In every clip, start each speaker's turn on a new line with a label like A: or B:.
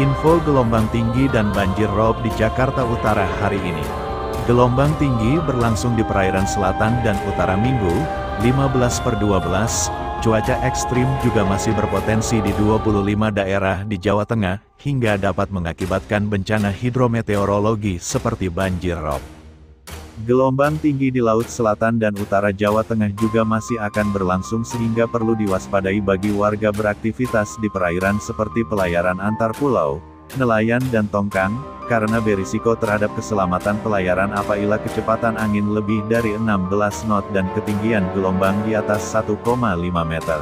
A: Info gelombang tinggi dan banjir rob di Jakarta Utara hari ini. Gelombang tinggi berlangsung di perairan selatan dan utara Minggu, 15/12. Cuaca ekstrim juga masih berpotensi di 25 daerah di Jawa Tengah, hingga dapat mengakibatkan bencana hidrometeorologi seperti banjir rob. Gelombang tinggi di Laut Selatan dan Utara Jawa Tengah juga masih akan berlangsung sehingga perlu diwaspadai bagi warga beraktivitas di perairan seperti pelayaran antar pulau, nelayan dan tongkang, karena berisiko terhadap keselamatan pelayaran apabila kecepatan angin lebih dari 16 knot dan ketinggian gelombang di atas 1,5 meter.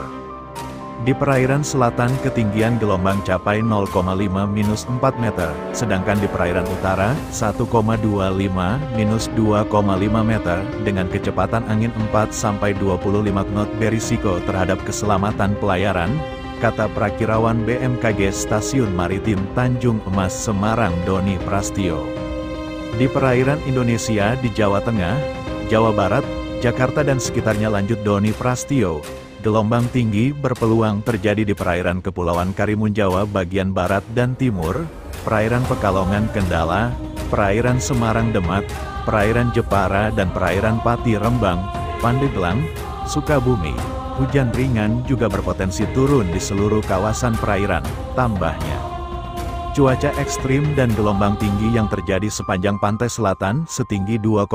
A: Di perairan selatan ketinggian gelombang capai 0,5-4 meter, sedangkan di perairan utara, 1,25-2,5 meter, dengan kecepatan angin 4-25 knot berisiko terhadap keselamatan pelayaran, kata Prakirawan BMKG Stasiun Maritim Tanjung Emas Semarang Doni Prastio. Di perairan Indonesia di Jawa Tengah, Jawa Barat, Jakarta dan sekitarnya lanjut Doni Prastio, gelombang tinggi berpeluang terjadi di perairan Kepulauan Karimun Jawa bagian barat dan timur, perairan Pekalongan Kendala, perairan Semarang Demak, perairan Jepara dan perairan Pati Rembang, Pandeglang, Sukabumi. Hujan ringan juga berpotensi turun di seluruh kawasan perairan, tambahnya. Cuaca ekstrim dan gelombang tinggi yang terjadi sepanjang pantai selatan setinggi 2,5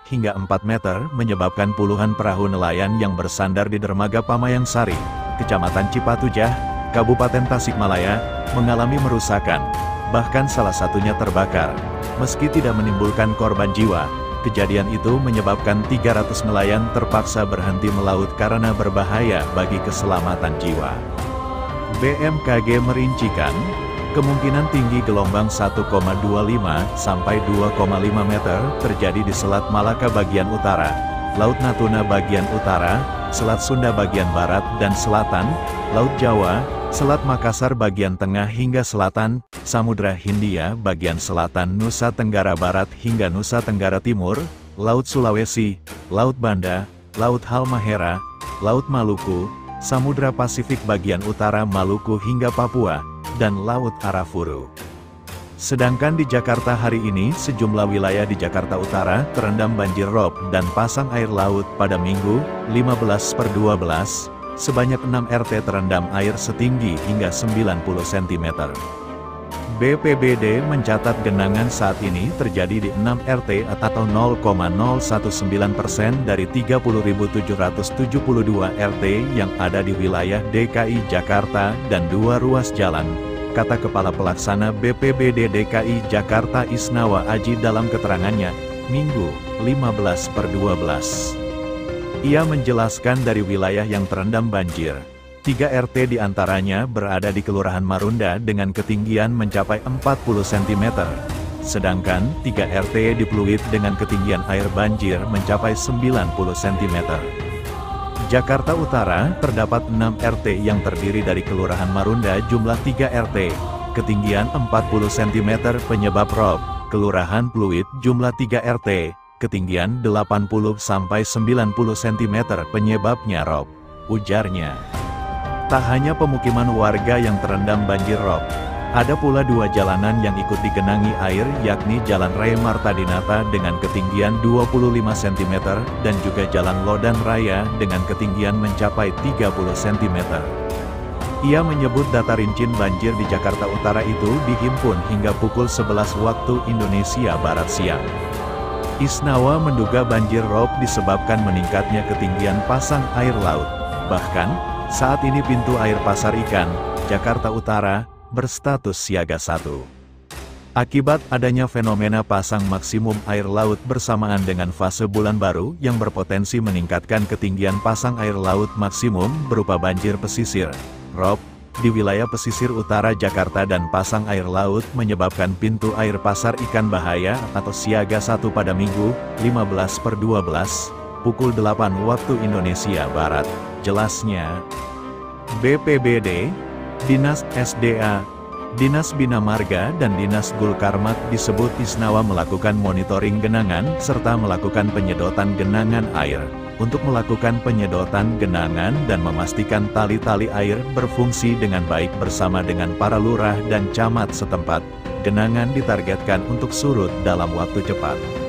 A: hingga 4 meter menyebabkan puluhan perahu nelayan yang bersandar di dermaga Pamayangsari, Kecamatan Cipatujah, Kabupaten Tasikmalaya, mengalami merusakan, bahkan salah satunya terbakar. Meski tidak menimbulkan korban jiwa, kejadian itu menyebabkan 300 nelayan terpaksa berhenti melaut karena berbahaya bagi keselamatan jiwa. BMKG merincikan, kemungkinan tinggi gelombang 1,25 sampai 2,5 meter terjadi di Selat Malaka bagian utara, Laut Natuna bagian utara, Selat Sunda bagian barat dan selatan, Laut Jawa, Selat Makassar bagian tengah hingga selatan, Samudra Hindia bagian selatan Nusa Tenggara Barat hingga Nusa Tenggara Timur, Laut Sulawesi, Laut Banda, Laut Halmahera, Laut Maluku, Samudra Pasifik bagian utara Maluku hingga Papua, dan Laut Arafuru. Sedangkan di Jakarta hari ini, sejumlah wilayah di Jakarta Utara terendam banjir rob dan pasang air laut pada Minggu, 15/12, sebanyak 6 RT terendam air setinggi hingga 90 cm. BPBD mencatat genangan saat ini terjadi di 6 RT atau 0,019% dari 30.772 RT yang ada di wilayah DKI Jakarta dan 2 ruas jalan, kata Kepala Pelaksana BPBD DKI Jakarta Isnawa Aji dalam keterangannya, Minggu, 15/12. Ia menjelaskan dari wilayah yang terendam banjir, 3 RT diantaranya berada di Kelurahan Marunda dengan ketinggian mencapai 40 cm, sedangkan 3 RT di Pluit dengan ketinggian air banjir mencapai 90 cm. Jakarta Utara, terdapat 6 RT yang terdiri dari Kelurahan Marunda jumlah 3 RT, ketinggian 40 cm penyebab rob, Kelurahan Pluit jumlah 3 RT, ketinggian 80-90 cm penyebabnya rob, ujarnya. Tak hanya pemukiman warga yang terendam banjir rob, ada pula 2 jalanan yang ikut digenangi air yakni Jalan Raya Marta Dinata dengan ketinggian 25 cm dan juga Jalan Lodan Raya dengan ketinggian mencapai 30 cm. Ia menyebut data rincian banjir di Jakarta Utara itu dihimpun hingga pukul 11 waktu Indonesia Barat siang. Isnawa menduga banjir rob disebabkan meningkatnya ketinggian pasang air laut. Bahkan, saat ini pintu air Pasar Ikan, Jakarta Utara, berstatus siaga 1. Akibat adanya fenomena pasang maksimum air laut bersamaan dengan fase bulan baru yang berpotensi meningkatkan ketinggian pasang air laut maksimum berupa banjir pesisir, rob, di wilayah pesisir utara Jakarta dan pasang air laut menyebabkan pintu air Pasar Ikan bahaya atau siaga 1 pada Minggu, 15/12, pukul 8 waktu Indonesia Barat. Jelasnya, BPBD, Dinas SDA, Dinas Bina Marga dan Dinas Gulkarmat disebut Isnawa melakukan monitoring genangan serta melakukan penyedotan genangan air. untuk melakukan penyedotan genangan dan memastikan tali-tali air berfungsi dengan baik bersama dengan para lurah dan camat setempat. Genangan ditargetkan untuk surut dalam waktu cepat.